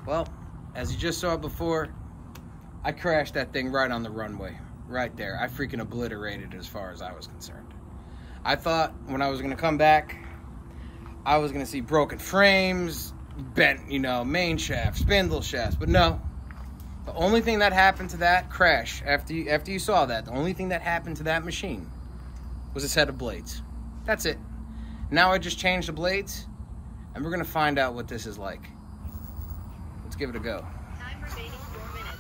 Well, as you just saw before, I crashed that thing right on the runway, right there. I freaking obliterated it as far as I was concerned. I thought when I was gonna come back, I was gonna see broken frames, bent, main shaft, spindle shafts, but no. The only thing that happened to that crash, after you saw that, the only thing that happened to that machine was a set of blades. That's it. Now I just changed the blades, and we're gonna find out what this is like. Let's give it a go. Time remaining 4 minutes.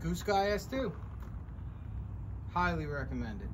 Goosky S2. Highly recommended.